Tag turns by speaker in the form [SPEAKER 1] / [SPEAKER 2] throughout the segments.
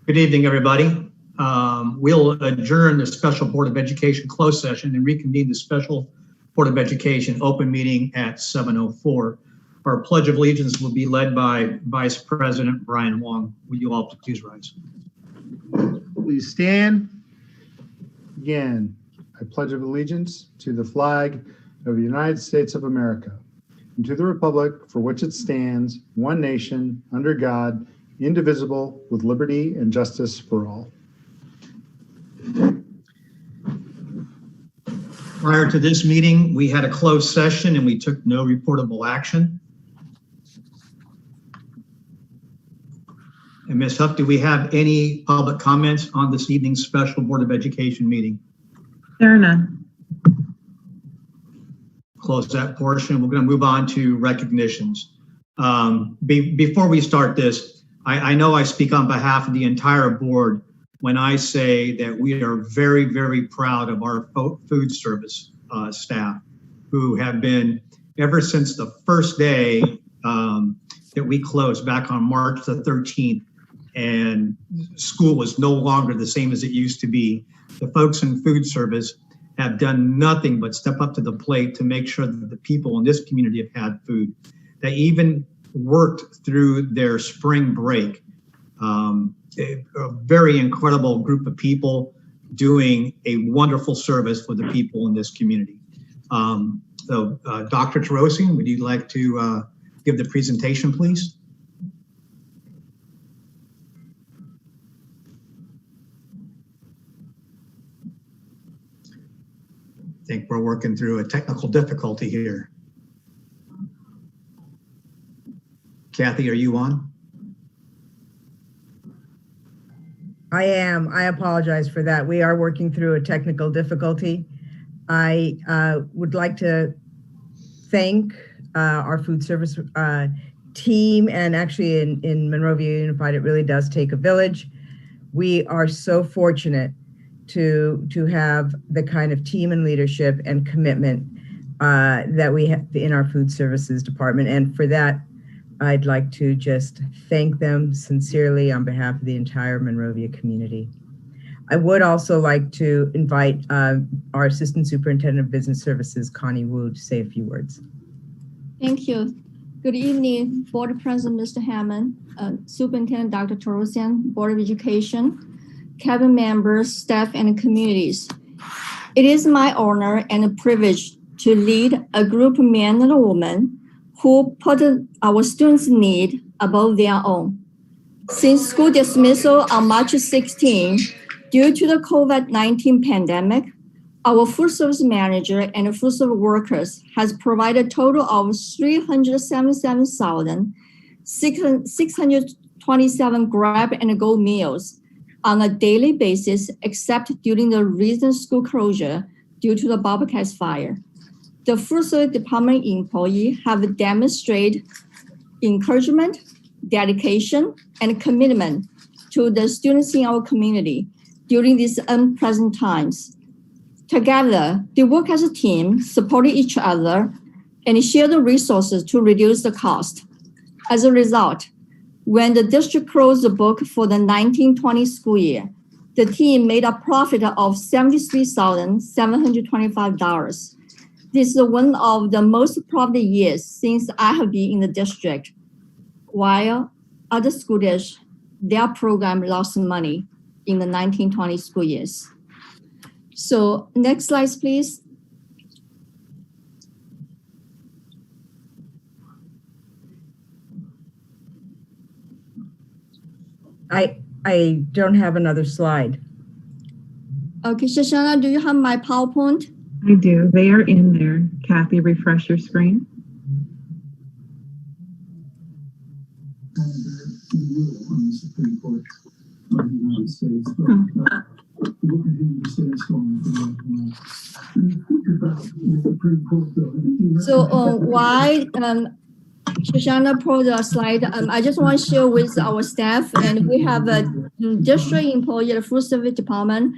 [SPEAKER 1] Good evening, everybody. We'll adjourn the special Board of Education closed session and reconvene the special Board of Education open meeting at 7:04. Our Pledge of Allegiance will be led by Vice President Brian Wong. Will you all please rise?
[SPEAKER 2] Please stand. Again, I pledge of allegiance to the flag of the United States of America and to the republic for which it stands, one nation, under God, indivisible, with liberty and justice for all.
[SPEAKER 1] Prior to this meeting, we had a closed session and we took no reportable action. And Ms. Huff, do we have any public comments on this evening's special Board of Education meeting?
[SPEAKER 3] There are none.
[SPEAKER 1] Close that portion. We're going to move on to recognitions. Before we start this, I know I speak on behalf of the entire board when I say that we are very, very proud of our food service staff who have been, ever since the first day that we closed back on March the 13th, and school was no longer the same as it used to be. The folks in food service have done nothing but step up to the plate to make sure that the people in this community have had food. They even worked through their spring break. A very incredible group of people doing a wonderful service for the people in this community. Dr. Tarosian, would you like to give the presentation, please? I think we're working through a technical difficulty here. Kathy, are you on?
[SPEAKER 3] I am. I apologize for that. We are working through a technical difficulty. I would like to thank our food service team, and actually in Monrovia Unified, it really does take a village. We are so fortunate to have the kind of team and leadership and commitment that we have in our food services department. And for that, I'd like to just thank them sincerely on behalf of the entire Monrovia community. I would also like to invite our Assistant Superintendent of Business Services, Connie Wu, to say a few words.
[SPEAKER 4] Thank you. Good evening, Board President Mr. Hammond, Superintendent Dr. Tarosian, Board of Education, cabinet members, staff, and communities. It is my honor and a privilege to lead a group of men and women who put our students' need above their own. Since school dismissal on March 16, due to the COVID-19 pandemic, our food service manager and food service workers has provided a total of 377,627 grab and go meals on a daily basis, except during the recent school closure due to the Bobcats fire. The food service department employees have demonstrated encouragement, dedication, and commitment to the students in our community during these unprecedented times. Together, they work as a team, supporting each other, and share the resources to reduce the cost. As a result, when the district closed the book for the 1920 school year, the team made a profit of $73,725. This is one of the most profitable years since I have been in the district. While other school districts, their program lost money in the 1920 school years. So next slide, please.
[SPEAKER 3] I don't have another slide.
[SPEAKER 4] Okay, Shoshana, do you have my PowerPoint?
[SPEAKER 5] I do. They are in there. Kathy, refresh your screen.
[SPEAKER 4] So why Shoshana pulled the slide, I just want to share with our staff, and we have a district employee at the food service department,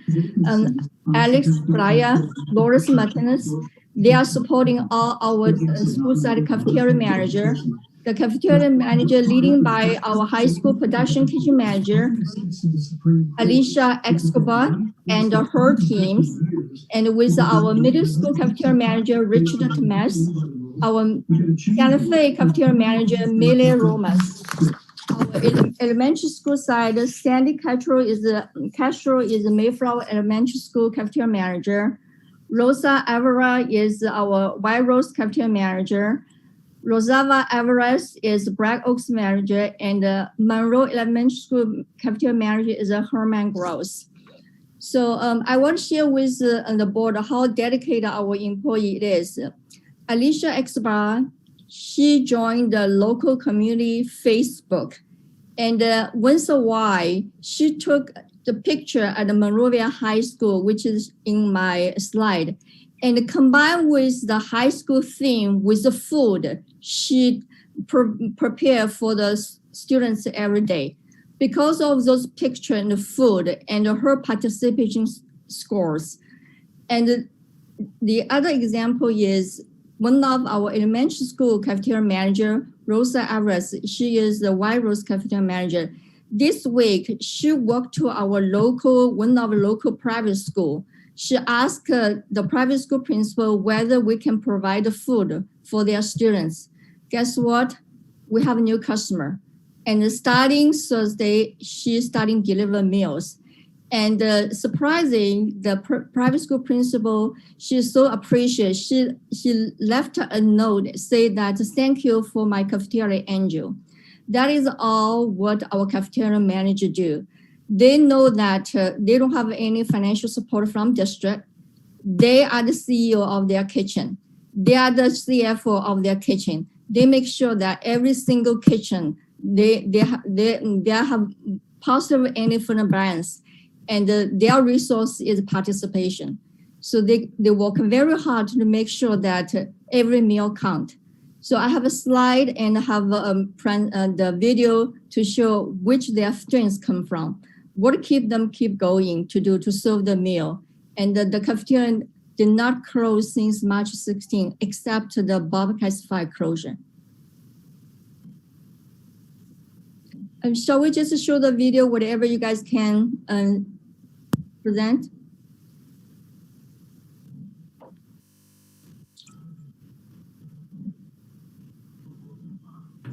[SPEAKER 4] Alex Playa, Loris Martinez. They are supporting all our school side cafeteria manager The cafeteria manager leading by our high school production kitchen manager, Alicia Escobar, and her teams, and with our middle school cafeteria manager, Richard Temes, our Santa Fe cafeteria manager, Mele Romas. Our elementary school side, Sandy Castro is the Mayflower Elementary School cafeteria manager. Rosa Avera is our White Rose cafeteria manager. Rosava Alvarez is Black Oaks manager, and Monroe Elementary School cafeteria manager is Herman Gross. So I want to share with the board how dedicated our employee is. Alicia Escobar, she joined the local community Facebook, and once a while, she took the picture at the Monrovia High School, which is in my slide, and combined with the high school theme with the food she prepared for the students every day. Because of those pictures and the food and her participation scores. And the other example is one of our elementary school cafeteria manager, Rosa Alvarez. She is the White Rose cafeteria manager. This week, she walked to our one of our local private school. She asked the private school principal whether we can provide the food for their students. Guess what? We have a new customer. And starting Thursday, she's starting to deliver meals. And surprising, the private school principal, she's so appreciative. She left a note saying that, thank you for my cafeteria angel. That is all what our cafeteria manager do. They know that they don't have any financial support from district. They are the CEO of their kitchen. They are the CFO of their kitchen. They make sure that every single kitchen, they have positive any food brands, and their resource is participation. So they work very hard to make sure that every meal count. So I have a slide and have the video to show which their strengths come from. What keep going to serve the meal. And the cafeteria did not close since March 16, except the Bobcats fire closure. Shall we just show the video, whatever you guys can present?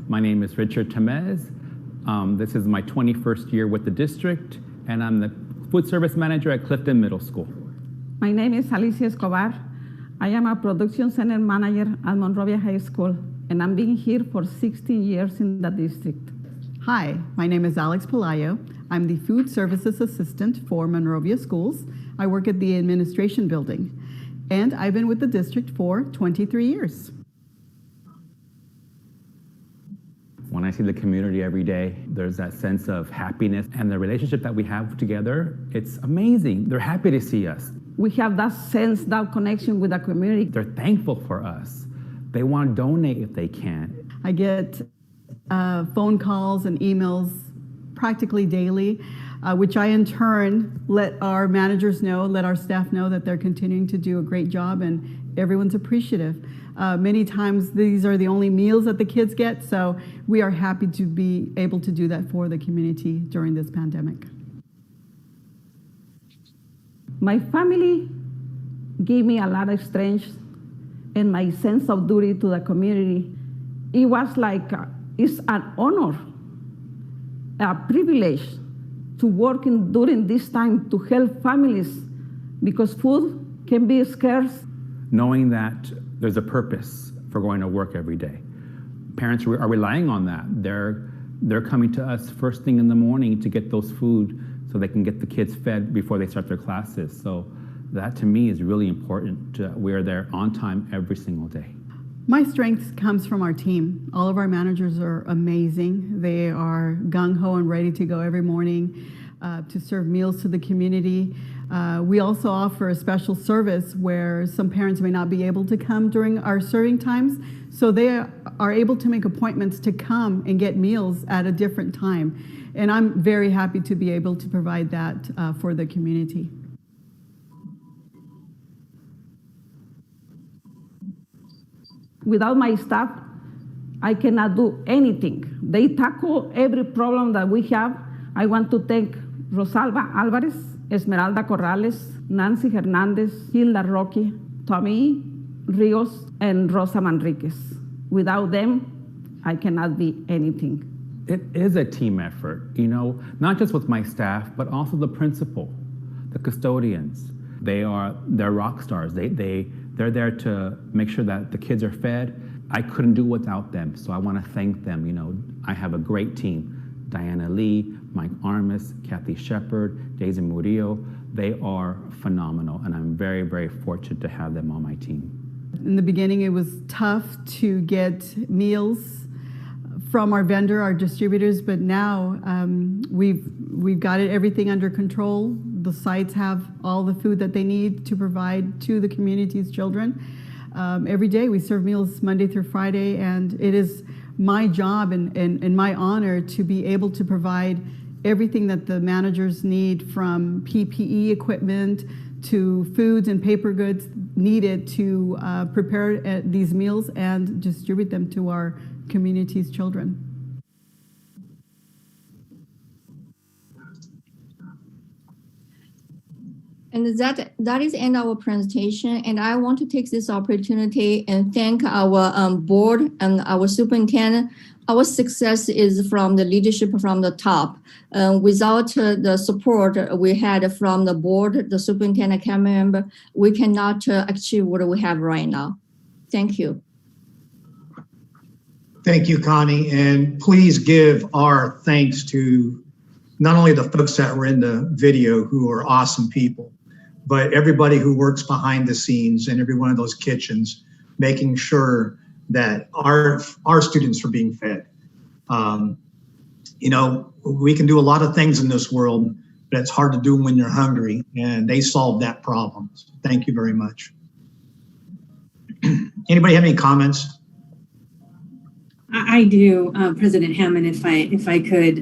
[SPEAKER 6] My name is Richard Temes. This is my 21st year with the district, and I'm the food service manager at Clifton Middle School.
[SPEAKER 7] My name is Alicia Escobar. I am a production center manager at Monrovia High School, and I'm been here for 16 years in the district.
[SPEAKER 8] Hi, my name is Alex Pelayo. I'm the food services assistant for Monrovia Schools. I work at the administration building, and I've been with the district for 23 years.
[SPEAKER 6] When I see the community every day, there's that sense of happiness, and the relationship that we have together, it's amazing. They're happy to see us.
[SPEAKER 7] We have that sense, that connection with the community.
[SPEAKER 6] They're thankful for us. They want to donate if they can.
[SPEAKER 8] I get phone calls and emails practically daily, which I in turn let our managers know, let our staff know that they're continuing to do a great job, and everyone's appreciative. Many times these are the only meals that the kids get, so we are happy to be able to do that for the community during this pandemic.
[SPEAKER 7] My family gave me a lot of strength and my sense of duty to the community. It was like, it's an honor, a privilege to work during this time to help families, because food can be scarce.
[SPEAKER 6] Knowing that there's a purpose for going to work every day. Parents are relying on that. They're coming to us first thing in the morning to get those food so they can get the kids fed before they start their classes. So that to me is really important. We are there on time every single day.
[SPEAKER 8] My strength comes from our team. All of our managers are amazing. They are gung-ho and ready to go every morning to serve meals to the community. We also offer a special service where some parents may not be able to come during our serving times, so they are able to make appointments to come and get meals at a different time. And I'm very happy to be able to provide that for the community.
[SPEAKER 7] Without my staff, I cannot do anything. They tackle every problem that we have. I want to thank Rosalba Alvarez, Esmeralda Corrales, Nancy Hernandez, Hilda Roque, Tommy Rios, and Rosa Manriquez. Without them, I cannot be anything.
[SPEAKER 6] It is a team effort, you know, not just with my staff, but also the principal, the custodians. They're rock stars. They're there to make sure that the kids are fed. I couldn't do without them, so I want to thank them. You know, I have a great team. Diana Lee, Mike Armis, Kathy Shepard, Daisy Murillo. They are phenomenal, and I'm very, very fortunate to have them on my team.
[SPEAKER 8] In the beginning, it was tough to get meals from our vendor, our distributors, but now we've got everything under control. The sites have all the food that they need to provide to the community's children. Every day we serve meals Monday through Friday, and it is my job and my honor to be able to provide everything that the managers need, from PPE equipment to foods and paper goods needed to prepare these meals and distribute them to our community's children.
[SPEAKER 4] And that is end our presentation. And I want to take this opportunity and thank our board and our superintendent. Our success is from the leadership from the top. Without the support we had from the board, the superintendent, cabinet member, we cannot achieve what we have right now. Thank you.
[SPEAKER 1] Thank you, Connie. And please give our thanks to not only the folks that were in the video, who are awesome people, but everybody who works behind the scenes in every one of those kitchens, making sure that our students are being fed. You know, we can do a lot of things in this world, but it's hard to do them when you're hungry, and they solved that problem. So thank you very much. Anybody have any comments?
[SPEAKER 9] I do, President Hammond, if I could.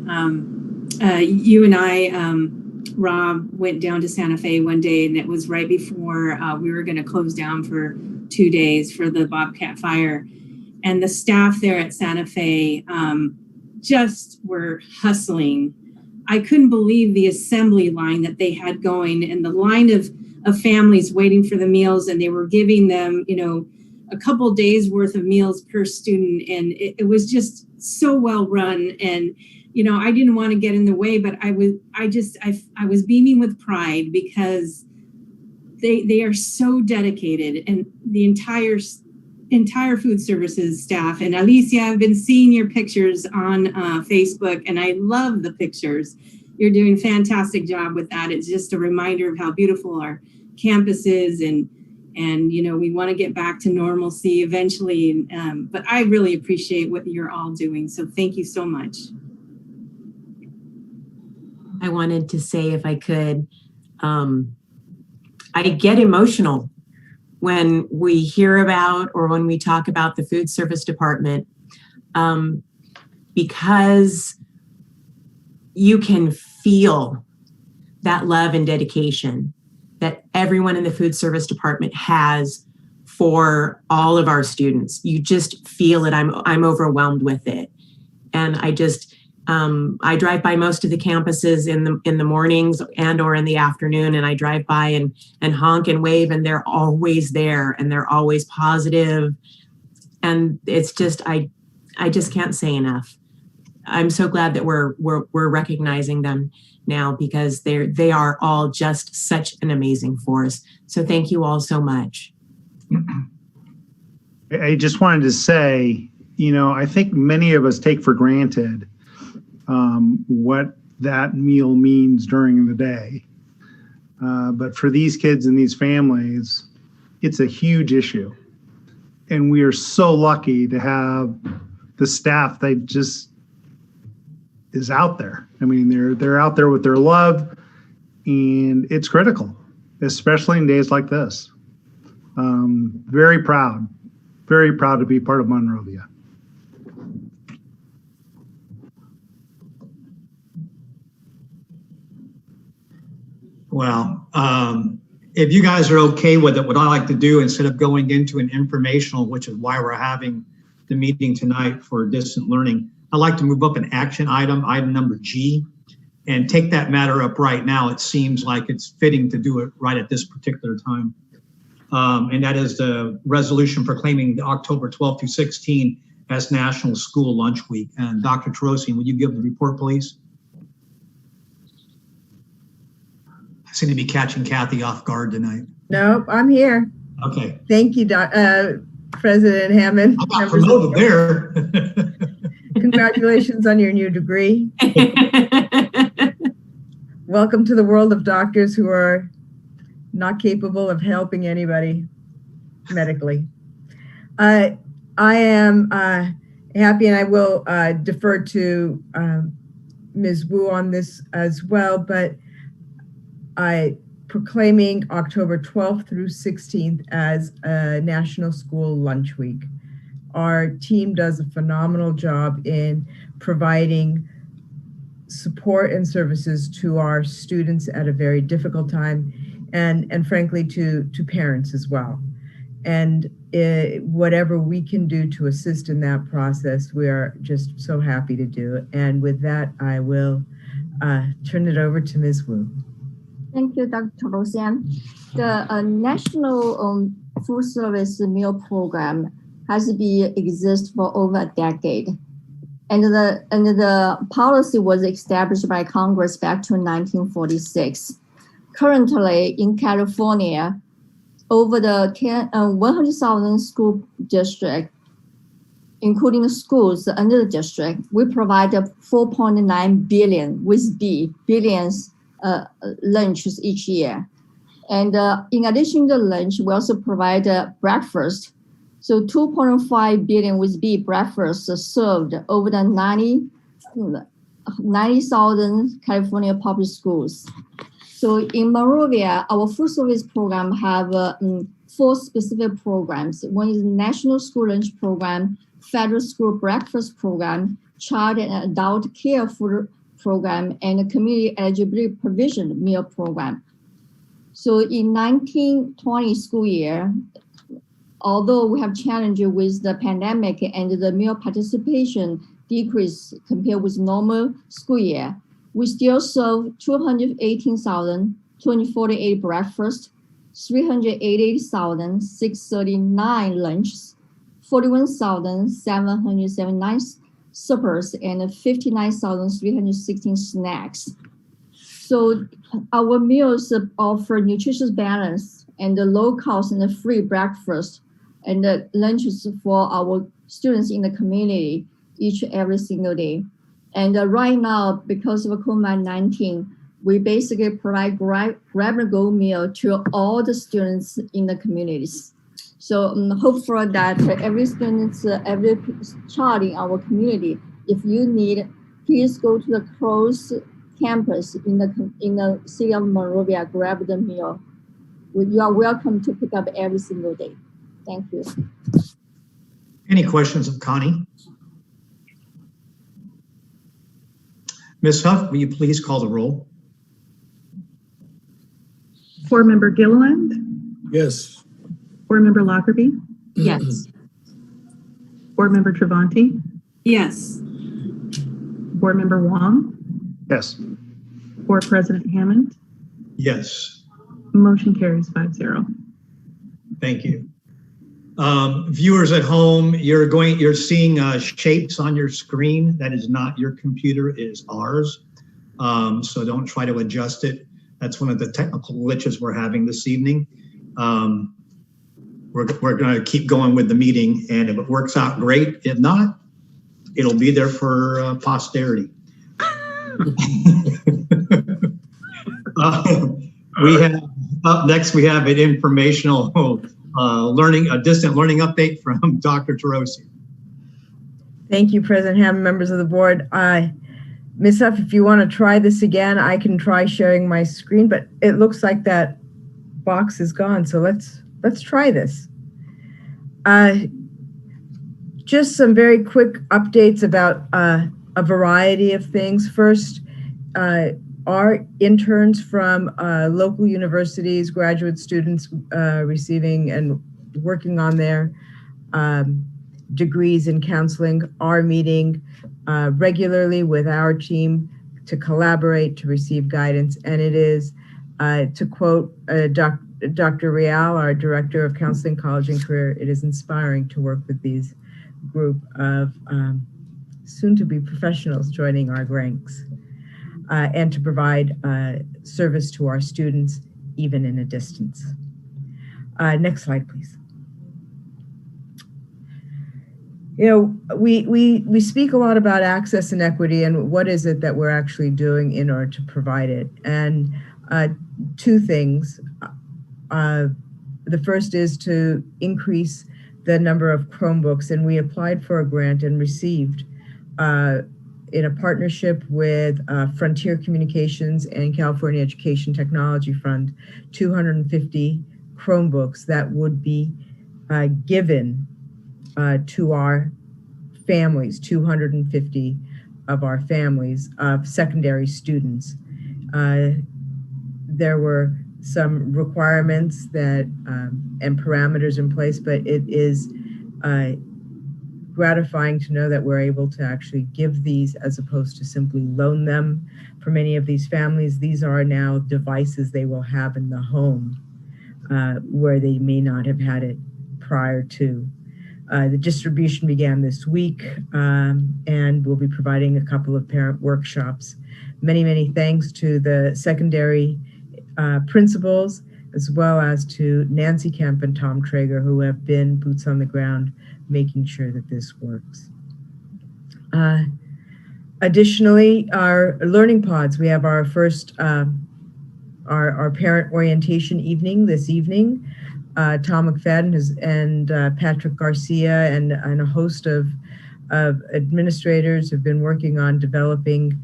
[SPEAKER 9] You and I, Rob, went down to Santa Fe one day, and it was right before we were going to close down for 2 days for the Bobcat fire. And the staff there at Santa Fe just were hustling. I couldn't believe the assembly line that they had going, and the line of families waiting for the meals, and they were giving them, you know, a couple days worth of meals per student. And it was just so well run. And, you know, I didn't want to get in the way, but I was beaming with pride, because they are so dedicated, and the entire food services staff. And Alicia, I've been seeing your pictures on Facebook, and I love the pictures. You're doing a fantastic job with that. It's just a reminder of how beautiful our campus is, and you know, we want to get back to normalcy eventually. But I really appreciate what you're all doing. So thank you so much.
[SPEAKER 10] I wanted to say, if I could, I get emotional when we hear about, or when we talk about, the food service department, because you can feel that love and dedication that everyone in the food service department has for all of our students. You just feel it. I'm overwhelmed with it. And I just, I drive by most of the campuses in the mornings and or in the afternoon, and I drive by and honk and wave, and they're always there, and they're always positive. And it's just, I just can't say enough. I'm so glad that we're recognizing them now, because they are all just such an amazing force. So thank you all so much.
[SPEAKER 2] I just wanted to say, you know, I think many of us take for granted what that meal means during the day. But for these kids and these families, it's a huge issue. And we are so lucky to have the staff that just is out there. I mean, they're out there with their love, and it's critical, especially in days like this. Very proud to be part of Monrovia.
[SPEAKER 1] Well, if you guys are okay with it, what I like to do, instead of going into an informational, which is why we're having the meeting tonight for distant learning, I'd like to move up an action item, item number G, and take that matter up right now. It seems like it's fitting to do it right at this particular time. And that is the resolution proclaiming October 12th through 16 as National School Lunch Week. And Dr. Tarosian, would you give the report, please? I seem to be catching Kathy off guard tonight.
[SPEAKER 3] Nope, I'm here.
[SPEAKER 1] Okay.
[SPEAKER 3] Thank you, President Hammond.
[SPEAKER 1] I got promoted there.
[SPEAKER 3] Congratulations on your new degree. Welcome to the world of doctors who are not capable of helping anybody medically. I am happy, and I will defer to Ms. Wu on this as well, but proclaiming October 12th through 16th as a National School Lunch Week. Our team does a phenomenal job in providing support and services to our students at a very difficult time, and frankly to parents as well. And whatever we can do to assist in that process, we are just so happy to do. And with that, I will turn it over to Ms. Wu.
[SPEAKER 4] Thank you, Dr. Tarosian. The National Food Service Meal Program has been exist for over a decade. And the policy was established by Congress back to 1946. Currently in California, over the 100,000 school district, including the schools under the district, we provide 4.9 billion with billions lunches each year. And in addition to lunch, we also provide breakfast. So 2.5 billion with breakfast served over the 90,000 California public schools. So in Monrovia, our food service program have 4 specific programs. One is National School Lunch Program, Federal School Breakfast Program, Child and Adult Care Food Program, and a Community Eligibility Provision Meal Program. So in 1920 school year, although we have challenges with the pandemic and the meal participation decrease compared with normal school year, we still serve 218,248 breakfast, 388,639 lunches, 41,779 suppers, and 59,316 snacks. So our meals offer nutritious balance and the low cost and the free breakfast and the lunches for our students in the community every single day. And right now, because of COVID-19, we basically provide grab-and-go meal to all the students in the communities. So hopefully that every student, every child in our community, if you need, please go to the close campus in the city of Monrovia, grab the meal. You are welcome to pick up every single day. Thank you.
[SPEAKER 1] Any questions of Connie? Ms. Huff, will you please call the roll?
[SPEAKER 5] Board Member Gilliland?
[SPEAKER 11] Yes.
[SPEAKER 5] Board Member Lockerbie?
[SPEAKER 10] Yes.
[SPEAKER 5] Board Member Travanti?
[SPEAKER 9] Yes.
[SPEAKER 5] Board Member Wong?
[SPEAKER 2] Yes.
[SPEAKER 5] Board President Hammond?
[SPEAKER 1] Yes.
[SPEAKER 5] Motion carries 5-0.
[SPEAKER 1] Thank you. Viewers at home, you're seeing shapes on your screen. That is not your computer, it is ours. So don't try to adjust it. That's one of the technical glitches we're having this evening. We're going to keep going with the meeting, and if it works out, great. If not, it'll be there for posterity. We have up next. We have an informational distant learning update from Dr. Tarosian.
[SPEAKER 3] Thank you, President Hammond, members of the board. Ms. Huff, if you want to try this again, I can try sharing my screen, but it looks like that box is gone. So let's try this. Just some very quick updates about a variety of things. First, our interns from local universities, graduate students receiving and working on their degrees in counseling are meeting regularly with our team to collaborate, to receive guidance. And it is, to quote Dr. Real, our Director of Counseling, College and Career, it is inspiring to work with these group of soon-to-be professionals joining our ranks and to provide service to our students, even in a distance. Next slide, please. You know, we speak a lot about access and equity and what is it that we're actually doing in order to provide it. And two things. The first is to increase the number of Chromebooks, and we applied for a grant and received in a partnership with Frontier Communications and California Education Technology Fund, 250 Chromebooks that would be given to our families, 250 of our families of secondary students. There were some requirements that and parameters in place, but it is gratifying to know that we're able to actually give these as opposed to simply loan them. For many of these families, these are now devices they will have in the home where they may not have had it prior to. The distribution began this week, and we'll be providing a couple of parent workshops. Many, many thanks to the secondary principals, as well as to Nancy Kemp and Tom Traeger, who have been boots on the ground, making sure that this works. Additionally, our learning pods, we have our first, our parent orientation evening this evening. Tom McFadden and Patrick Garcia and a host of administrators have been working on developing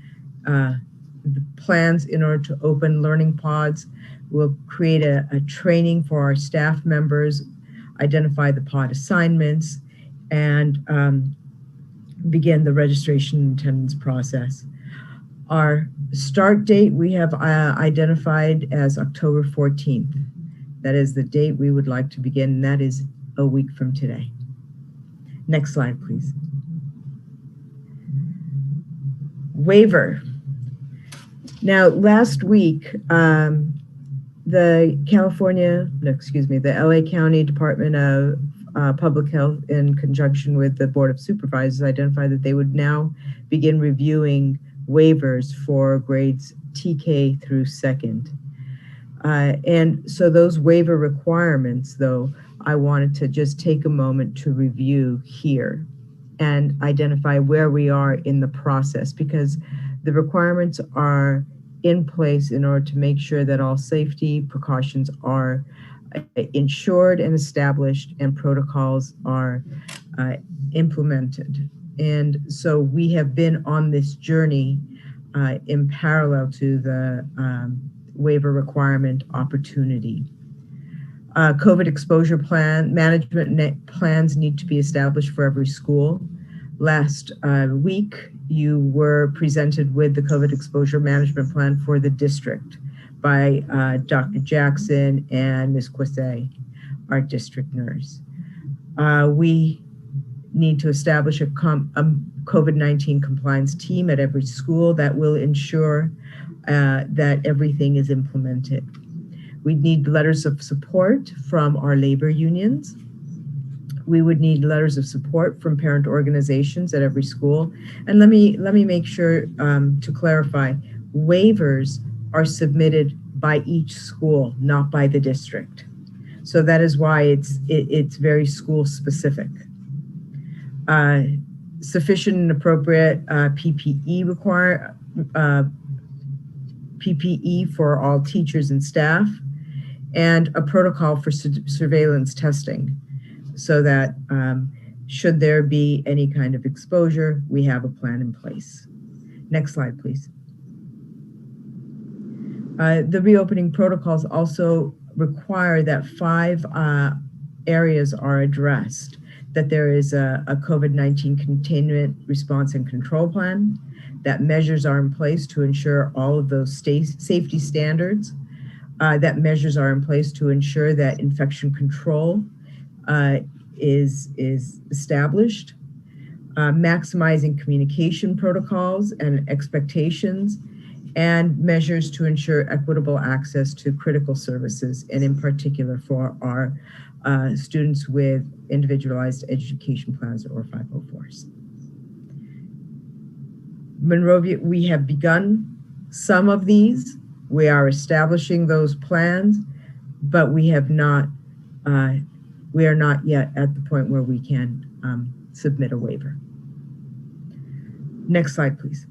[SPEAKER 3] the plans in order to open learning pods. We'll create a training for our staff members, identify the pod assignments, and begin the registration and attendance process. Our start date we have identified as October 14th. That is the date we would like to begin, and that is a week from today. Next slide, please. Waiver. Now, last week, the LA County Department of Public Health, in conjunction with the Board of Supervisors, identified that they would now begin reviewing waivers for grades TK through second. And so those waiver requirements, though, I wanted to just take a moment to review here and identify where we are in the process, because the requirements are in place in order to make sure that all safety precautions are ensured and established and protocols are implemented. And so we have been on this journey in parallel to the waiver requirement opportunity. COVID exposure plan management plans need to be established for every school. Last week, you were presented with the COVID exposure management plan for the district by Dr. Jackson and Ms. Quisse, our district nurse. We need to establish a COVID-19 compliance team at every school that will ensure that everything is implemented. We need letters of support from our labor unions. We would need letters of support from parent organizations at every school. And let me make sure to clarify, waivers are submitted by each school, not by the district. So that is why it's very school specific. Sufficient and appropriate PPE for all teachers and staff, and a protocol for surveillance testing, so that should there be any kind of exposure, we have a plan in place. Next slide, please. The reopening protocols also require that 5 areas are addressed, that there is a COVID-19 containment response and control plan, that measures are in place to ensure all of those safety standards, that measures are in place to ensure that infection control is established, maximizing communication protocols and expectations, and measures to ensure equitable access to critical services, and in particular for our students with individualized education plans or 504s. Monrovia, we have begun some of these. We are establishing those plans, but we are not yet at the point where we can submit a waiver. Next slide, please.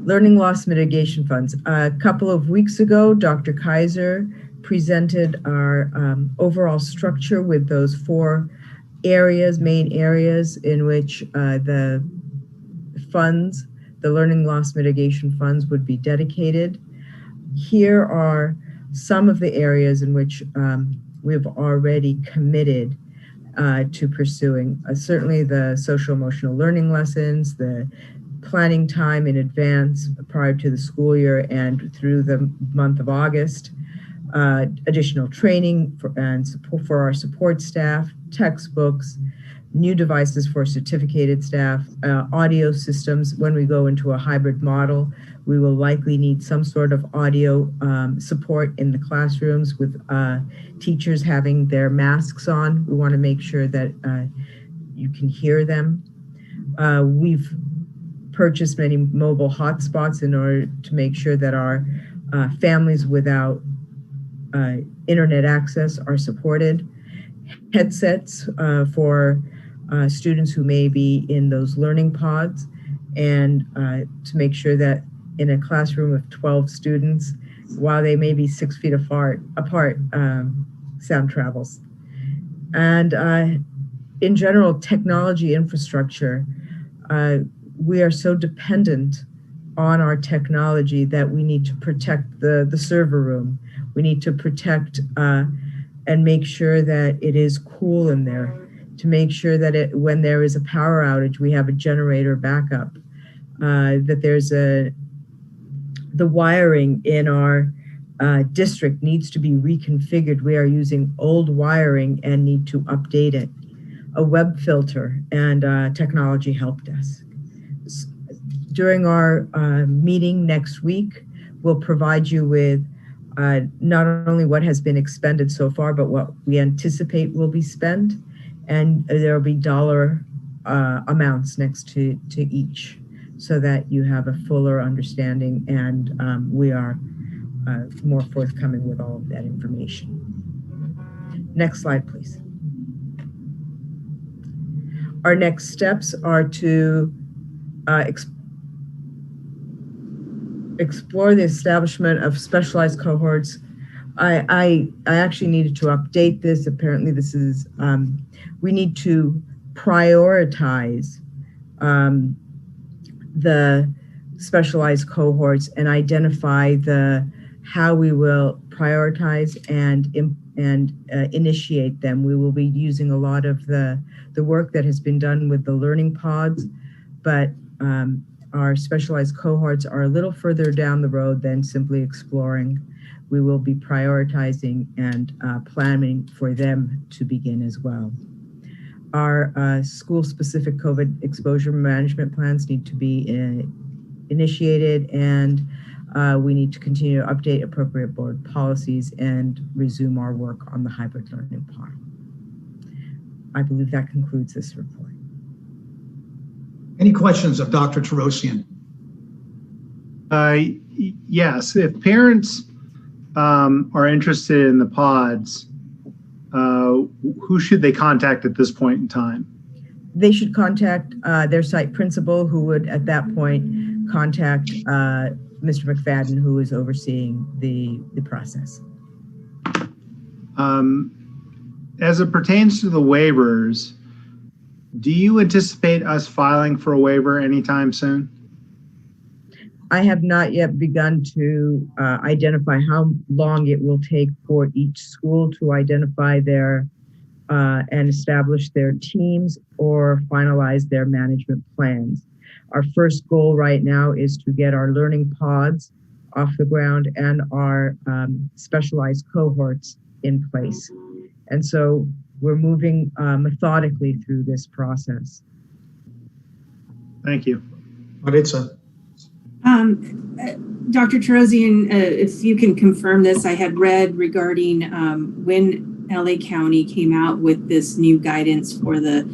[SPEAKER 3] Learning loss mitigation funds. A couple of weeks ago, Dr. Kaiser presented our overall structure with those 4 areas, main areas in which the funds, the learning loss mitigation funds, would be dedicated. Here are some of the areas in which we've already committed to pursuing. Certainly the social emotional learning lessons, the planning time in advance prior to the school year and through the month of August, additional training and support for our support staff, textbooks, new devices for certificated staff, audio systems. When we go into a hybrid model, we will likely need some sort of audio support in the classrooms with teachers having their masks on. We want to make sure that you can hear them. We've purchased many mobile hotspots in order to make sure that our families without internet access are supported. Headsets for students who may be in those learning pods, and to make sure that in a classroom of 12 students, while they may be 6 feet apart, sound travels. And in general, technology infrastructure, we are so dependent on our technology that we need to protect the server room. We need to protect and make sure that it is cool in there, to make sure that when there is a power outage, we have a generator backup, that there's the wiring in our district needs to be reconfigured. We are using old wiring and need to update it. A web filter and technology help desk. During our meeting next week, we'll provide you with not only what has been expended so far, but what we anticipate will be spent. And there will be dollar amounts next to each, so that you have a fuller understanding, and we are more forthcoming with all of that information. Next slide, please. Our next steps are to explore the establishment of specialized cohorts. I actually needed to update this. Apparently this is, we need to prioritize the specialized cohorts and identify how we will prioritize and initiate them. We will be using a lot of the work that has been done with the learning pods, but our specialized cohorts are a little further down the road than simply exploring. We will be prioritizing and planning for them to begin as well. Our school-specific COVID exposure management plans need to be initiated, and we need to continue to update appropriate board policies and resume our work on the hybrid learning plan. I believe that concludes this report.
[SPEAKER 1] Any questions of Dr. Terosian?
[SPEAKER 2] Yes, if parents are interested in the pods, who should they contact at this point in time?
[SPEAKER 3] They should contact their site principal, who would at that point contact Mr. McFadden, who is overseeing the process.
[SPEAKER 2] As it pertains to the waivers, do you anticipate us filing for a waiver anytime soon?
[SPEAKER 3] I have not yet begun to identify how long it will take for each school to identify their and establish their teams or finalize their management plans. Our first goal right now is to get our learning pods, off the ground and our specialized cohorts in place. And so we're moving methodically through this process.
[SPEAKER 2] Thank you.
[SPEAKER 1] Maritza.
[SPEAKER 9] Dr. Terosian, if you can confirm this, I had read regarding when LA County came out with this new guidance for the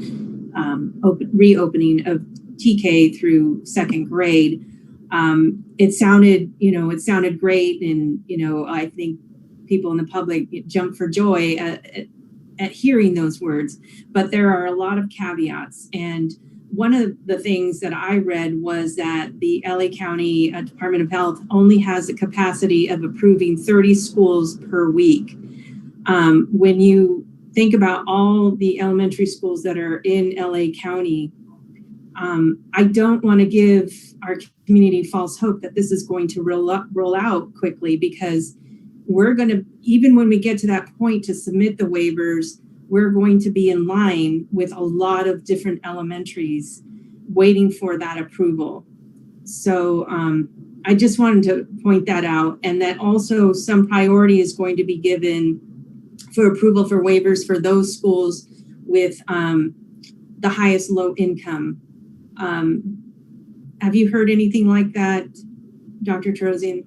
[SPEAKER 9] reopening of TK through second grade. It sounded great, and I think people in the public jumped for joy at hearing those words. But there are a lot of caveats, and one of the things that I read was that the LA County Department of Health only has the capacity of approving 30 schools per week. When you think about all the elementary schools that are in LA County, I don't want to give our community false hope that this is going to roll out quickly, because we're going to, even when we get to that point to submit the waivers, we're going to be in line with a lot of different elementaries waiting for that approval. So I just wanted to point that out, and that also some priority is going to be given for approval for waivers for those schools with the highest low income. Have you heard anything like that, Dr. Terosian?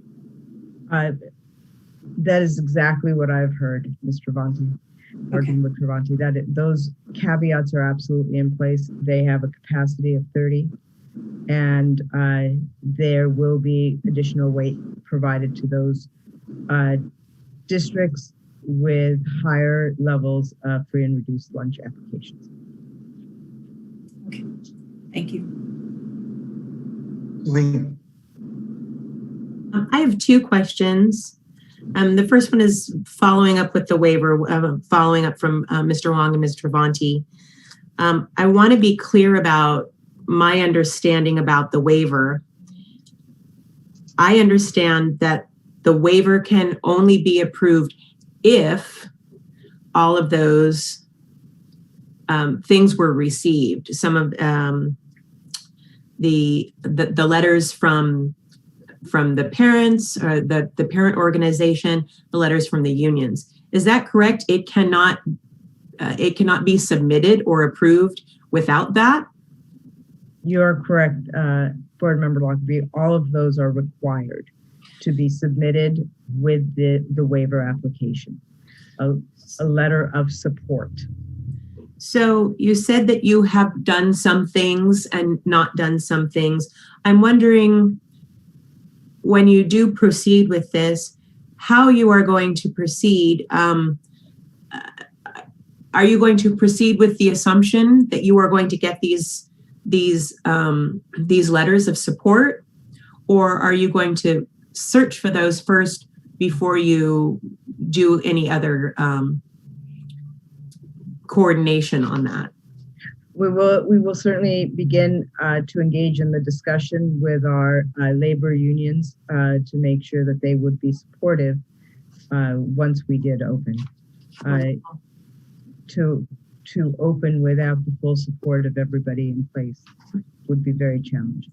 [SPEAKER 3] That is exactly what I've heard, Ms. Travanti. Working with Travanti, those caveats are absolutely in place. They have a capacity of 30, and there will be additional weight provided to those districts with higher levels of free and reduced lunch applications.
[SPEAKER 9] Okay, thank you.
[SPEAKER 10] I have two questions. The first one is following up with the waiver, following up from Mr. Wong and Ms. Travanti. I want to be clear about my understanding about the waiver. I understand that the waiver can only be approved if all of those things were received. Some of the letters from the parents, or the parent organization, the letters from the unions. Is that correct? It cannot be submitted or approved without that?
[SPEAKER 3] You're correct, Board Member Lockerbie. All of those are required to be submitted with the waiver application, a letter of support.
[SPEAKER 10] So you said that you have done some things and not done some things. I'm wondering, when you do proceed with this, how you are going to proceed. Are you going to proceed with the assumption that you are going to get these letters of support, or are you going to search for those first before you do any other coordination on that?
[SPEAKER 3] We will certainly begin to engage in the discussion with our labor unions to make sure that they would be supportive once we did open. To open without the full support of everybody in place would be very challenging.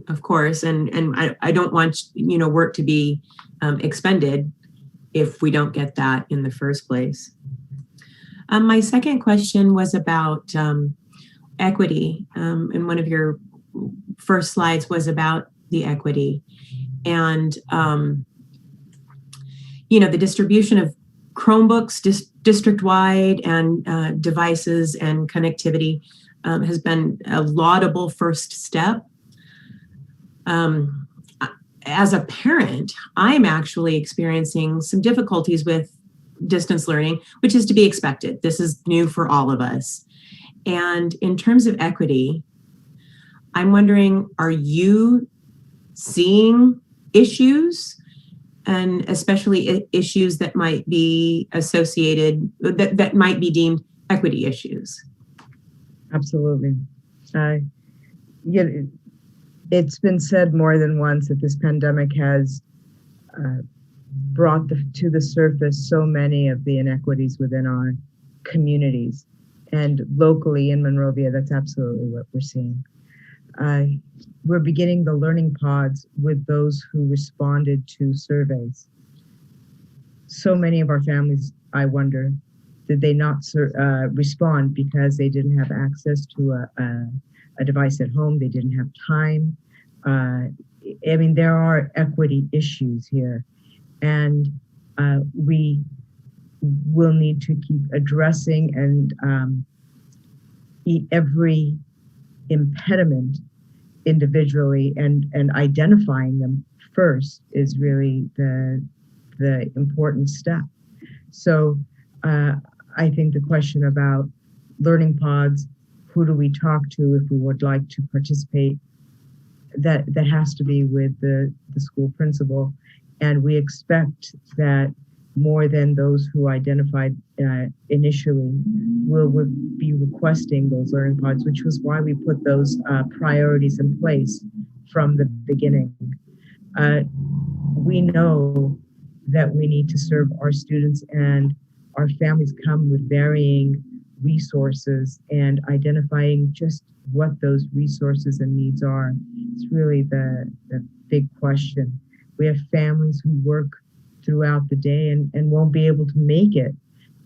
[SPEAKER 10] Of course, and I don't want work to be expended if we don't get that in the first place. My second question was about equity, and one of your first slides was about the equity, and the distribution of Chromebooks district-wide and devices and connectivity has been a laudable first step. As a parent, I'm actually experiencing some difficulties with distance learning, which is to be expected. This is new for all of us. And in terms of equity, I'm wondering, are you seeing issues, and especially issues that might be associated, that might be deemed equity issues?
[SPEAKER 3] Absolutely. It's been said more than once that this pandemic has brought to the surface so many of the inequities within our communities. And locally in Monrovia, that's absolutely what we're seeing. we're beginning the learning pods with those who responded to surveys. So many of our families, I wonder, did they not respond because they didn't have access to a device at home? They didn't have time. I mean, there are equity issues here, and we will need to keep addressing and every impediment individually, and identifying them first is really the important step. So I think the question about learning pods, who do we talk to if we would like to participate, that has to be with the school principal. And we expect that more than those who identified initially will be requesting those learning pods, which was why we put those priorities in place from the beginning. We know that we need to serve our students, and our families come with varying resources, and identifying just what those resources and needs are. It's really the big question. We have families who work throughout the day and won't be able to make it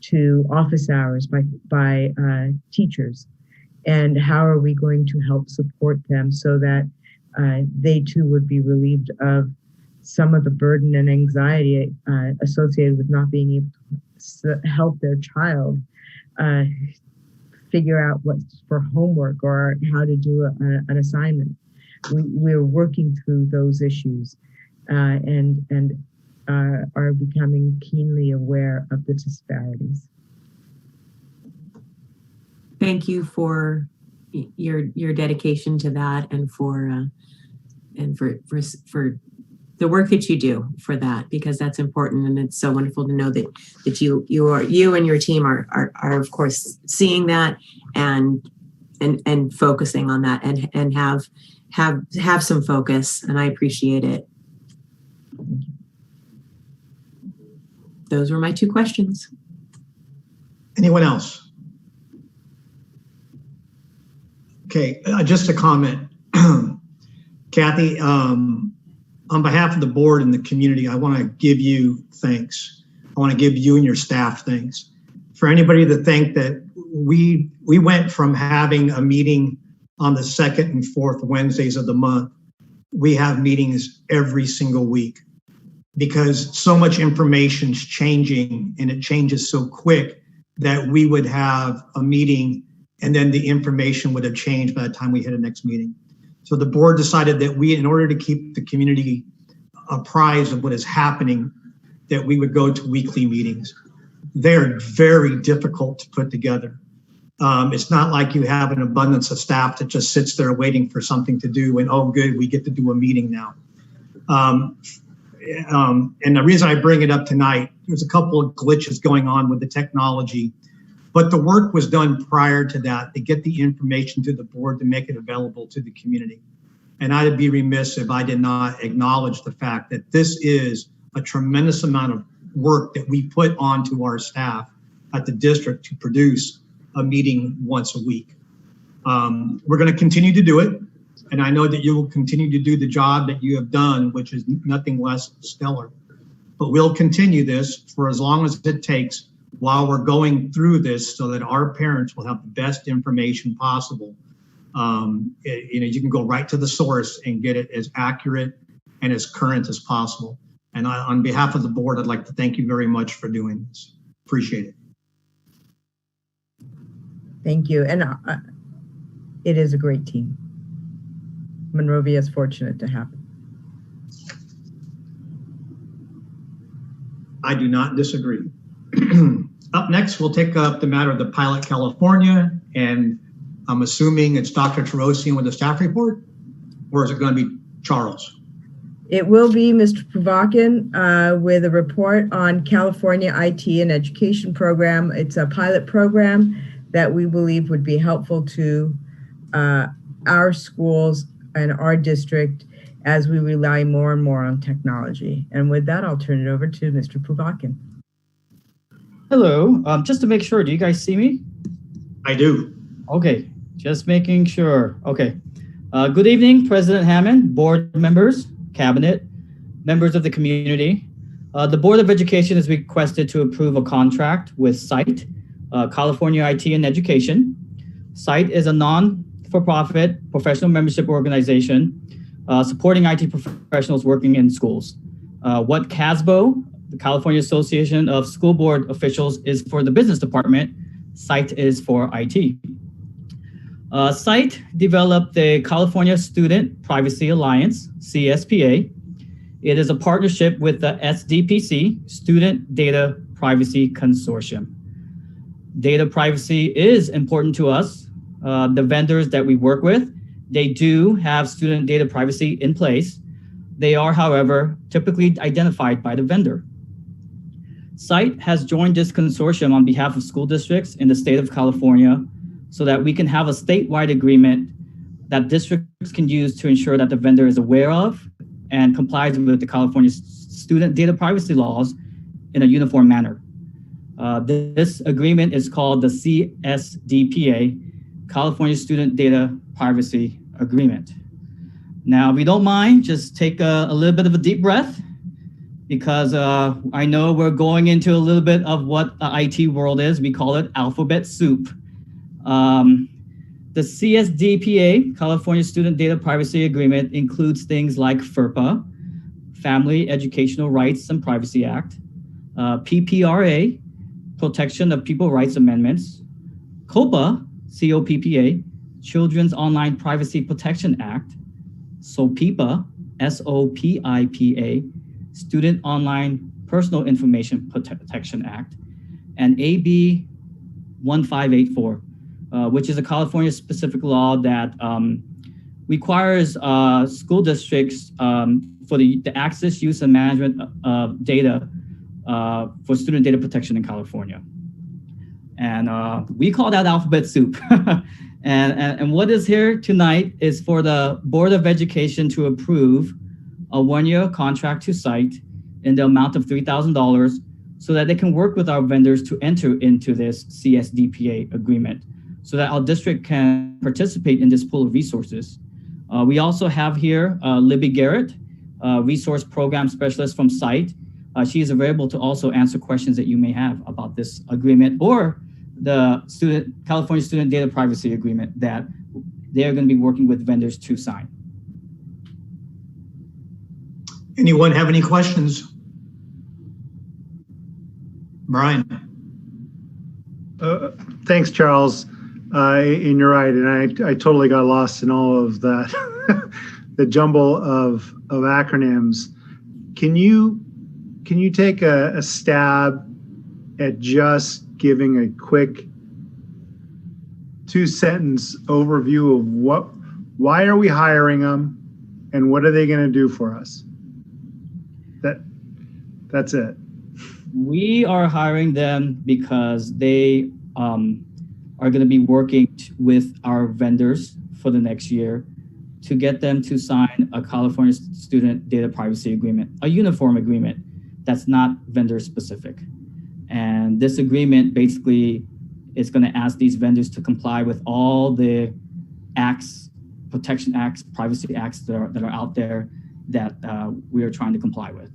[SPEAKER 3] to office hours by teachers. And how are we going to help support them so that they too would be relieved of some of the burden and anxiety associated with not being able to help their child figure out what's for homework or how to do an assignment. We're working through those issues and are becoming keenly aware of the disparities.
[SPEAKER 10] Thank you for your dedication to that, and for the work that you do for that, because that's important, and it's so wonderful to know that you and your team are of course seeing that and focusing on that, and have some focus, and I appreciate it. Those were my 2 questions.
[SPEAKER 1] Anyone else? Okay, just a comment. Kathy, on behalf of the board and the community, I want to give you thanks. I want to give you and your staff thanks. For anybody to think that we went from having a meeting on the 2nd and 4th Wednesdays of the month, we have meetings every single week, because so much information's changing, and it changes so quick that we would have a meeting and then the information would have changed by the time we hit a next meeting. So the board decided that we, in order to keep the community apprised of what is happening, that we would go to weekly meetings. They're very difficult to put together. It's not like you have an abundance of staff that just sits there waiting for something to do and, oh good, we get to do a meeting now. And the reason I bring it up tonight, there's a couple of glitches going on with the technology, but the work was done prior to that to get the information to the board to make it available to the community. And I'd be remiss if I did not acknowledge the fact that this is a tremendous amount of work that we put onto our staff at the district to produce a meeting once a week. We're going to continue to do it. And I know that you will continue to do the job that you have done, which is nothing less stellar. But we'll continue this for as long as it takes while we're going through this, so that our parents will have the best information possible. You can go right to the source and get it as accurate and as current as possible. And on behalf of the board, I'd like to thank you very much for doing this. Appreciate it.
[SPEAKER 3] Thank you. And it is a great team. Monrovia is fortunate to have it.
[SPEAKER 1] I do not disagree. Up next, we'll take up the matter of the pilot California, and I'm assuming it's Dr. Tarosian with the staff report, or is it going to be Charles?
[SPEAKER 3] It will be Mr. Puvakin with a report on California IT and Education Program. It's a pilot program that we believe would be helpful to our schools and our district as we rely more and more on technology. And with that, I'll turn it over to Mr. Puvakin.
[SPEAKER 11] Hello, just to make sure, do you guys see me?
[SPEAKER 1] I do.
[SPEAKER 11] Okay, just making sure. Okay, Good evening, President Hammond, board members, cabinet, members of the community. The Board of Education is requested to approve a contract with SITE, California IT and Education. SITE is a non-for-profit professional membership organization supporting IT professionals working in schools. What CASBO, the California Association of School Board Officials, is for the business department, SITE is for IT. SITE developed the California Student Privacy Alliance, CSPA. It is a partnership with the SDPC, Student Data Privacy Consortium. Data privacy is important to us. The vendors that we work with, they do have student data privacy in place. They are, however, typically identified by the vendor. SITE has joined this consortium on behalf of school districts in the state of California so that we can have a statewide agreement that districts can use to ensure that the vendor is aware of and complies with the California student data privacy laws in a uniform manner. This agreement is called the CSDPA, California Student Data Privacy Agreement. Now, if you don't mind, just take a little bit of a deep breath, because I know we're going into a little bit of what the IT world is. We call it alphabet soup. The CSDPA, California Student Data Privacy Agreement, includes things like FERPA, Family Educational Rights and Privacy Act, PPRA, Protection of People Rights Amendments, COPPA, COPPA, Children's Online Privacy Protection Act, SOPIPA, SOPIPA, Student Online Personal Information Protection Act, and AB 1584, which is a California specific law that requires school districts for the access, use, and management of data for student data protection in California. And we call that alphabet soup. and what is here tonight is for the Board of Education to approve a 1-year contract to SITE in the amount of $3,000 so that they can work with our vendors to enter into this CSDPA agreement so that our district can participate in this pool of resources. We also have here Libby Garrett, Resource Program Specialist from SITE. She is available to also answer questions that you may have about this agreement or the California Student Data Privacy Agreement that they're going to be working with vendors to sign.
[SPEAKER 1] Anyone have any questions? Brian.
[SPEAKER 2] Thanks, Charles. And you're right, and I totally got lost in all of that, the jumble of acronyms. Can you take a stab at just giving a quick 2-sentence overview of why are we hiring them, and what are they going to do for us? That's it.
[SPEAKER 11] We are hiring them because they are going to be working with our vendors for the next year to get them to sign a California Student Data Privacy Agreement, a uniform agreement that's not vendor specific. And this agreement basically is going to ask these vendors to comply with all the acts, protection acts, privacy acts that are out there that we are trying to comply with.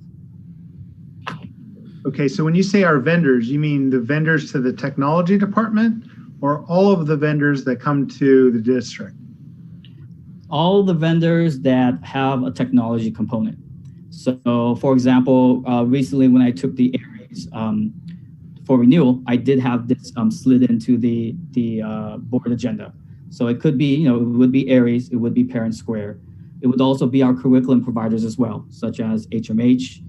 [SPEAKER 2] Okay, so when you say our vendors, you mean the vendors to the technology department or all of the vendors that come to the district?
[SPEAKER 11] All the vendors that have a technology component. So for example, recently when I took the Aries for renewal, I did have this slid into the board agenda. So it could be, it would be Aries, it would be Parent Square. It would also be our curriculum providers as well, such as HMH,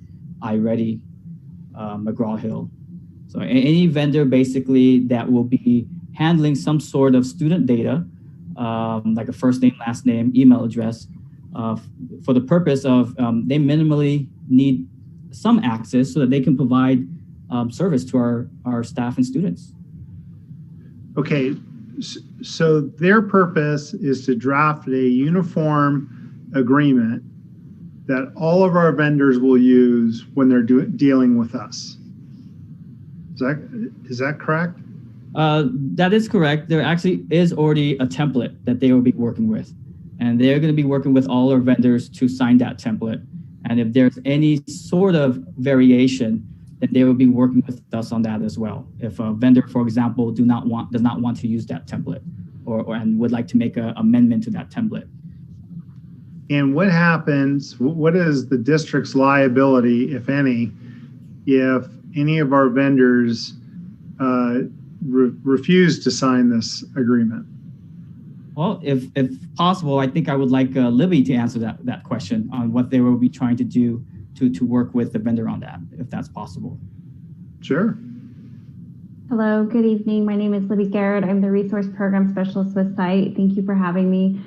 [SPEAKER 11] iReady, McGraw-Hill. So any vendor basically that will be handling some sort of student data, like a first name, last name, email address, for the purpose of they minimally need some access so that they can provide service to our staff and students.
[SPEAKER 2] Okay, so their purpose is to draft a uniform agreement that all of our vendors will use when they're dealing with us. Is that correct?
[SPEAKER 11] That is correct. There actually is already a template that they will be working with. and they're going to be working with all our vendors to sign that template. And if there's any sort of variation, then they will be working with us on that as well. If a vendor, for example, does not want to use that template, and would like to make an amendment to that template.
[SPEAKER 2] And what happens, what is the district's liability, if any, if any of our vendors refuse to sign this agreement?
[SPEAKER 11] Well, if possible, I think I would like Libby to answer that question on what they will be trying to do to work with the vendor on that, if that's possible.
[SPEAKER 2] Sure.
[SPEAKER 12] Hello, good evening. My name is Libby Garrett. I'm the Resource Program Specialist with SITE. Thank you for having me.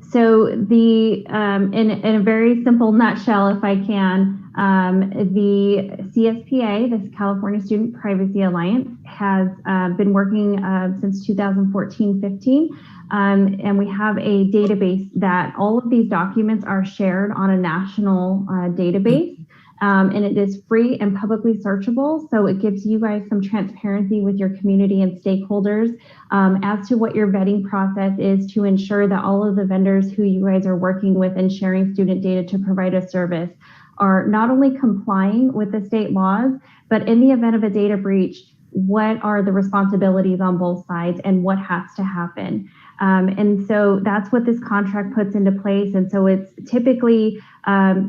[SPEAKER 12] So in a very simple nutshell, if I can, the CSPA, the California Student Privacy Alliance, has been working since 2014-15, and we have a database that all of these documents are shared on a national database. And it is free and publicly searchable. So it gives you guys some transparency with your community and stakeholders as to what your vetting process is to ensure that all of the vendors who you guys are working with and sharing student data to provide a service are not only complying with the state laws, but in the event of a data breach, what are the responsibilities on both sides and what has to happen. And so that's what this contract puts into place. And so it's typically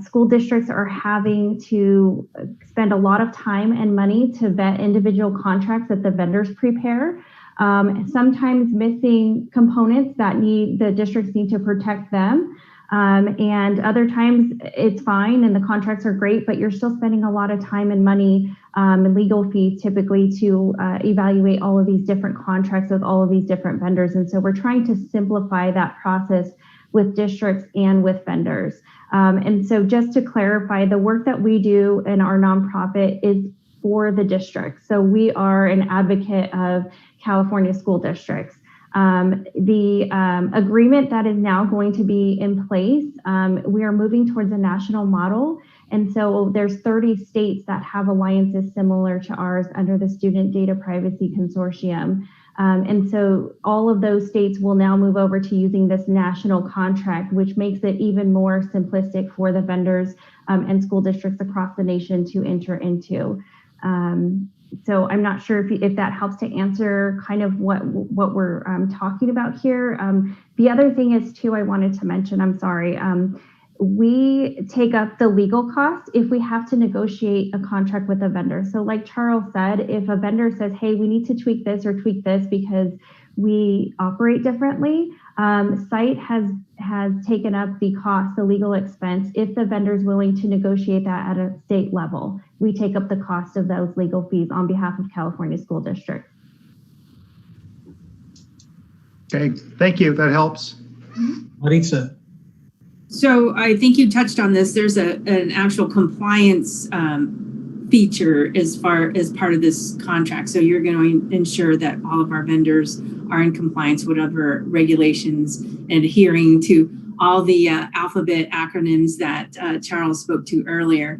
[SPEAKER 12] school districts are having to spend a lot of time and money to vet individual contracts that the vendors prepare. Sometimes missing components that the districts need to protect them. And other times it's fine and the contracts are great, but you're still spending a lot of time and money and legal fees typically to evaluate all of these different contracts with all of these different vendors. And so we're trying to simplify that process with districts and with vendors. And so just to clarify, the work that we do in our nonprofit is for the district. So we are an advocate of California school districts. The agreement that is now going to be in place, we are moving towards a national model. And so there's 30 states that have alliances similar to ours under the Student Data Privacy Consortium. And so all of those states will now move over to using this national contract, which makes it even more simplistic for the vendors and school districts across the nation to enter into. So I'm not sure if that helps to answer kind of what we're talking about here. The other thing is too, I wanted to mention, I'm sorry, we take up the legal costs if we have to negotiate a contract with a vendor. So like Charles said, if a vendor says, hey, we need to tweak this or tweak this because we operate differently, SITE has taken up the cost, the legal expense, if the vendor is willing to negotiate that at a state level. We take up the cost of those legal fees on behalf of California School District.
[SPEAKER 2] Okay, thank you. That helps.
[SPEAKER 1] Maritza.
[SPEAKER 9] So I think you touched on this. There's an actual compliance feature as part of this contract. So you're going to ensure that all of our vendors are in compliance, whatever regulations, and adhering to all the alphabet acronyms that Charles spoke to earlier.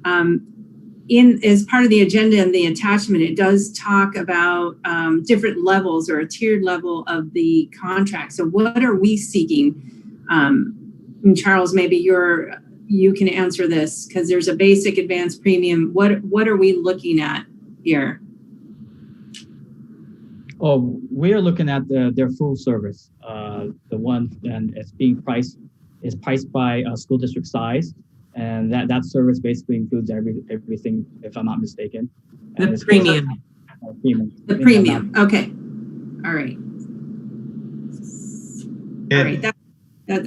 [SPEAKER 9] As part of the agenda and the attachment, it does talk about different levels or a tiered level of the contract. So what are we seeking? And Charles, maybe you can answer this because there's a basic, advanced, premium. What are we looking at here?
[SPEAKER 11] Oh, we are looking at their full service. The one, and it's being priced by school district size, and that service basically includes everything, if I'm not mistaken. And
[SPEAKER 10] the premium.
[SPEAKER 9] The premium. Okay. All right. All right. That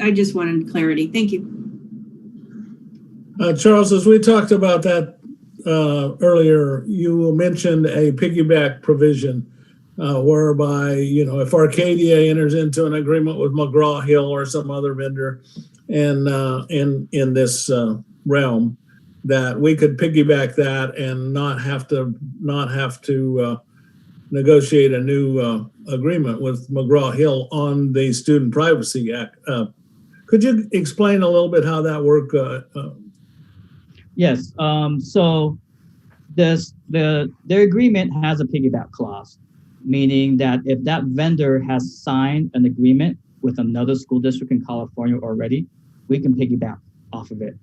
[SPEAKER 9] I just wanted clarity. Thank you.
[SPEAKER 13] Charles, as we talked about that earlier, you mentioned a piggyback provision whereby, if Arcadia enters into an agreement with McGraw-Hill or some other vendor and in this realm, that we could piggyback that and not have to negotiate a new agreement with McGraw-Hill on the Student Privacy Act. Could you explain a little bit how that worked?
[SPEAKER 11] Yes. So their agreement has a piggyback clause, meaning that if that vendor has signed an agreement with another school district in California already, we can piggyback off of it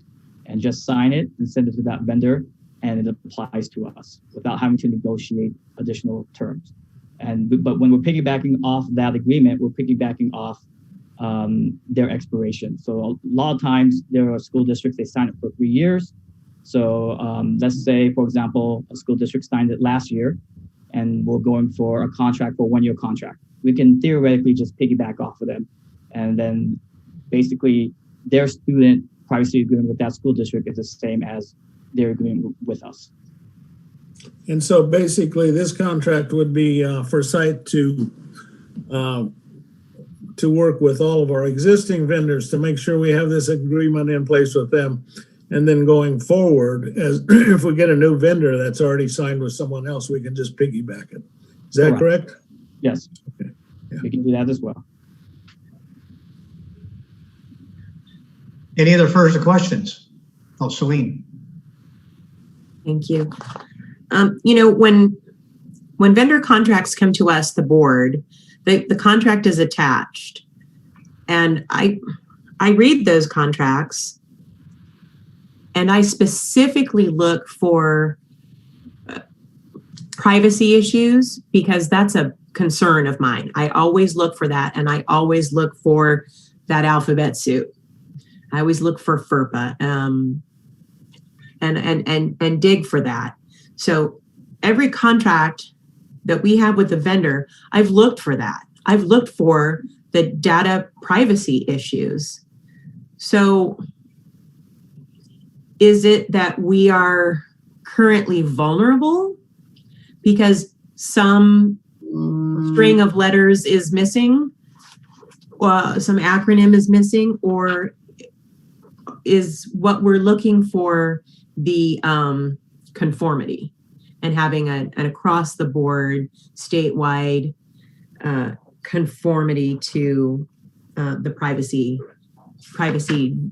[SPEAKER 11] and just sign it and send it to that vendor, and it applies to us without having to negotiate additional terms. But when we're piggybacking off that agreement, we're piggybacking off their expiration. So a lot of times there are school districts, they sign it for 3 years. So let's say, for example, a school district signed it last year and we're going for a contract for a 1-year contract. We can theoretically just piggyback off of them. And then basically their student privacy agreement with that school district is the same as their agreement with us.
[SPEAKER 13] And so basically this contract would be for site to work with all of our existing vendors to make sure we have this agreement in place with them. And then going forward, as if we get a new vendor that's already signed with someone else, we can just piggyback it. Is that correct?
[SPEAKER 11] Yes.
[SPEAKER 13] Okay. Yeah.
[SPEAKER 11] We can do that as well.
[SPEAKER 1] Any other further questions? Oh, Celine.
[SPEAKER 10] Thank you. You know, when vendor contracts come to us, the board, the contract is attached. And I read those contracts and I specifically look for privacy issues because that's a concern of mine. I always look for that, and I always look for that alphabet soup. I always look for FERPA and dig for that. So every contract that we have with the vendor, I've looked for that. I've looked for the data privacy issues. So is it that we are currently vulnerable because some string of letters is missing, or some acronym is missing, or is what we're looking for the conformity and having an across the board statewide conformity to the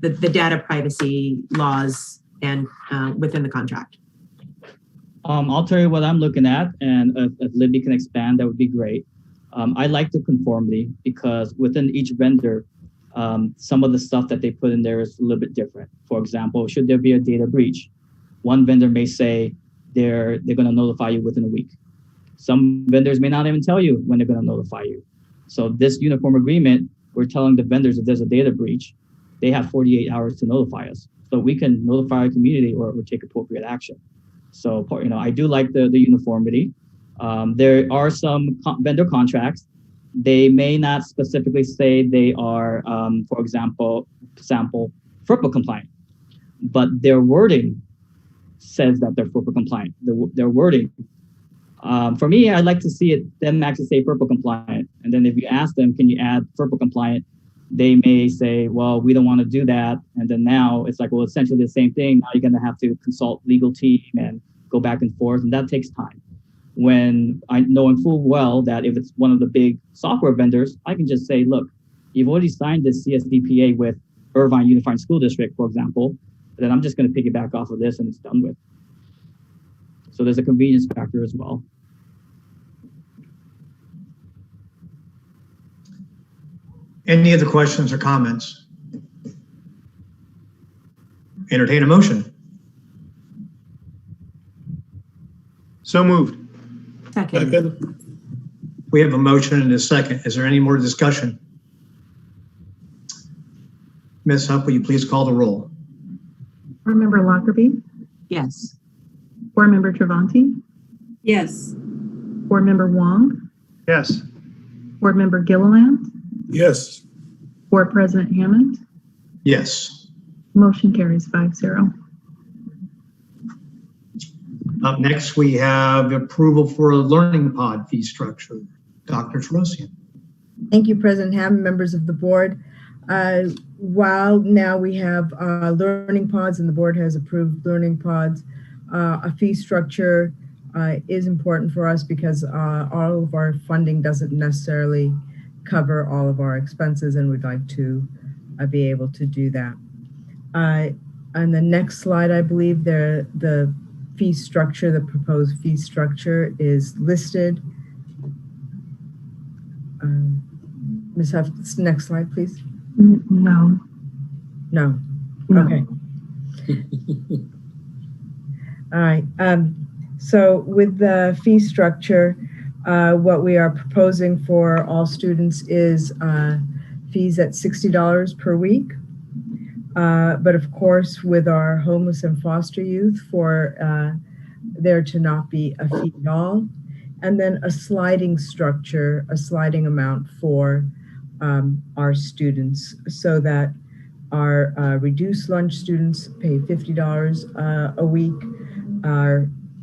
[SPEAKER 10] the data privacy laws and within the contract?
[SPEAKER 11] I'll tell you what I'm looking at, and if Libby can expand, that would be great. I like the conformity because within each vendor, some of the stuff that they put in there is a little bit different. For example, should there be a data breach, one vendor may say they're going to notify you within a week. Some vendors may not even tell you when they're going to notify you. So this uniform agreement, we're telling the vendors if there's a data breach, they have 48 hours to notify us. So we can notify our community or take appropriate action. So, you know, I do like the uniformity. There are some vendor contracts. They may not specifically say they are, for example, FERPA compliant, but their wording says that they're FERPA compliant. Their wording. For me, I'd like to see them actually say FERPA compliant. And then if you ask them, can you add FERPA compliant? They may say, well, we don't want to do that. And then now it's like, well, essentially the same thing. Now you're going to have to consult legal team and go back and forth. And that takes time. When I knowing full well that if it's one of the big software vendors, I can just say, look, you've already signed this CSDPA with Irvine Unified School District, for example, then I'm just going to piggyback off of this and it's done with. So there's a convenience factor as well.
[SPEAKER 1] Any other questions or comments? Entertain a motion.
[SPEAKER 2] So moved.
[SPEAKER 10] Second.
[SPEAKER 1] We have a motion and a second. Is there any more discussion? Ms. Hupp, will you please call the roll?
[SPEAKER 5] Board Member Lockerbie?
[SPEAKER 10] Yes.
[SPEAKER 5] Board Member Travanti?
[SPEAKER 9] Yes.
[SPEAKER 5] Board Member Wong?
[SPEAKER 2] Yes.
[SPEAKER 5] Board Member Gilliland?
[SPEAKER 13] Yes.
[SPEAKER 5] Board President Hammond?
[SPEAKER 1] Yes.
[SPEAKER 5] Motion carries 5-0.
[SPEAKER 1] Up next, we have approval for a learning pod fee structure. Dr. Terosian.
[SPEAKER 3] Thank you, President Hammond, members of the board. While now we have learning pods and the board has approved learning pods, a fee structure is important for us because all of our funding doesn't necessarily cover all of our expenses, and we'd like to be able to do that. On the next slide, I believe the fee structure, the proposed fee structure is listed. Ms. Huff, next slide, please.
[SPEAKER 5] No.
[SPEAKER 3] No.
[SPEAKER 5] No.
[SPEAKER 3] Okay. All right. So with the fee structure, what we are proposing for all students is fees at $60 per week. But of course, with our homeless and foster youth, for there to not be a fee at all. And then a sliding structure, a sliding amount for our students, so that our reduced lunch students pay $50 a week,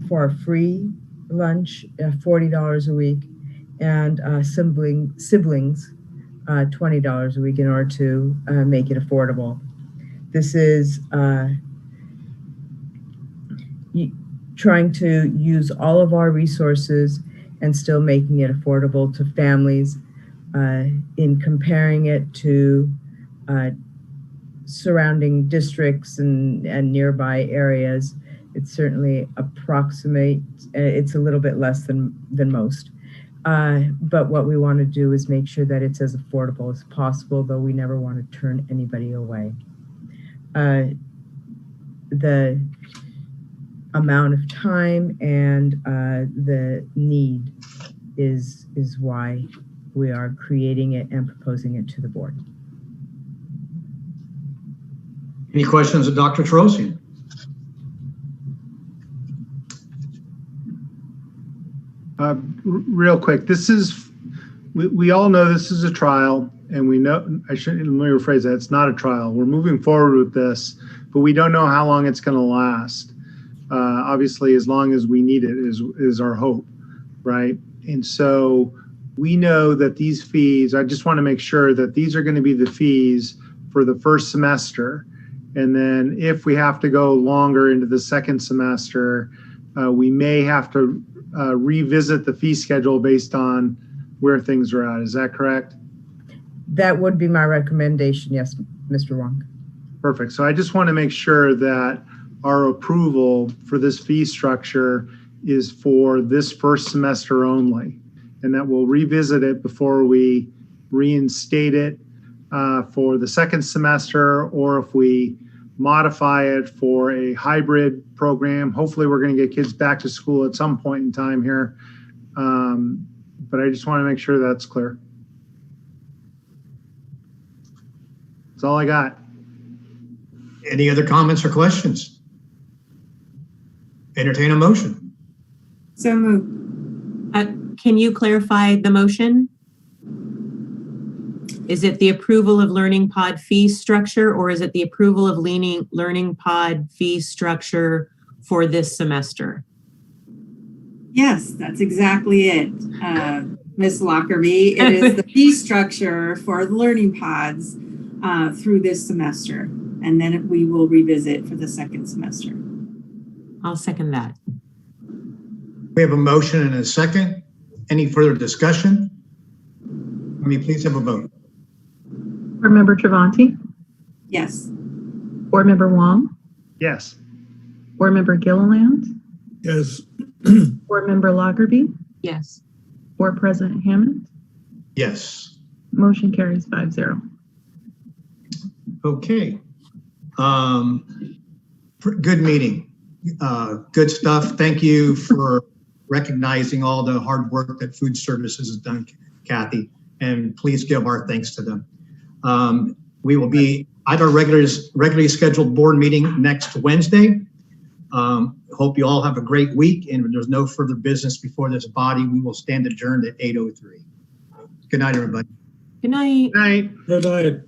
[SPEAKER 3] for our free lunch, $40 a week, and siblings, $20 a week in order to make it affordable. This is trying to use all of our resources and still making it affordable to families. In comparing it to surrounding districts and nearby areas, it certainly approximates, it's a little bit less than most. But what we want to do is make sure that it's as affordable as possible, though we never want to turn anybody away. The amount of time and the need is why we are creating it and proposing it to the board.
[SPEAKER 1] Any questions of Dr. Tarosian?
[SPEAKER 2] Real quick, this is, we all know this is a trial, and we know, let me rephrase that, it's not a trial. We're moving forward with this, but we don't know how long it's going to last. Obviously, as long as we need it is our hope, right? And so we know that these fees, I just want to make sure that these are going to be the fees for the first semester. And then if we have to go longer into the second semester, we may have to revisit the fee schedule based on where things are at. Is that correct?
[SPEAKER 3] That would be my recommendation, yes, Mr. Wong.
[SPEAKER 2] Perfect. So I just want to make sure that our approval for this fee structure is for this first semester only, and that we'll revisit it before we reinstate it for the second semester, or if we modify it for a hybrid program. Hopefully we're going to get kids back to school at some point in time here. But I just want to make sure that's clear. That's all I got.
[SPEAKER 1] Any other comments or questions? Entertain a motion.
[SPEAKER 9] So moved.
[SPEAKER 10] Can you clarify the motion? Is it the approval of Learning Pod fee structure, or is it the approval of Learning Pod fee structure for this semester?
[SPEAKER 9] Yes, that's exactly it, Ms. Lockerbie. It is the fee structure for Learning Pods through this semester, and then we will revisit for the second semester.
[SPEAKER 10] I'll second that.
[SPEAKER 1] We have a motion and a second. Any further discussion? Let me please have a vote.
[SPEAKER 5] Board Member Travanti?
[SPEAKER 9] Yes.
[SPEAKER 5] Board Member Wong?
[SPEAKER 2] Yes.
[SPEAKER 5] Board Member Gilliland?
[SPEAKER 13] Yes.
[SPEAKER 5] Board Member Lockerbie?
[SPEAKER 10] Yes.
[SPEAKER 5] Board President Hammond?
[SPEAKER 1] Yes.
[SPEAKER 5] Motion carries 5-0.
[SPEAKER 1] Okay. Good meeting. Good stuff. Thank you for recognizing all the hard work that Food Services has done, Kathy, and please give our thanks to them. We will be at our regularly scheduled board meeting next Wednesday. Hope you all have a great week, and if there's no further business before this body, we will stand adjourned at 8:03. Good night, everybody.
[SPEAKER 10] Good night.
[SPEAKER 2] Good night.
[SPEAKER 13] Good night.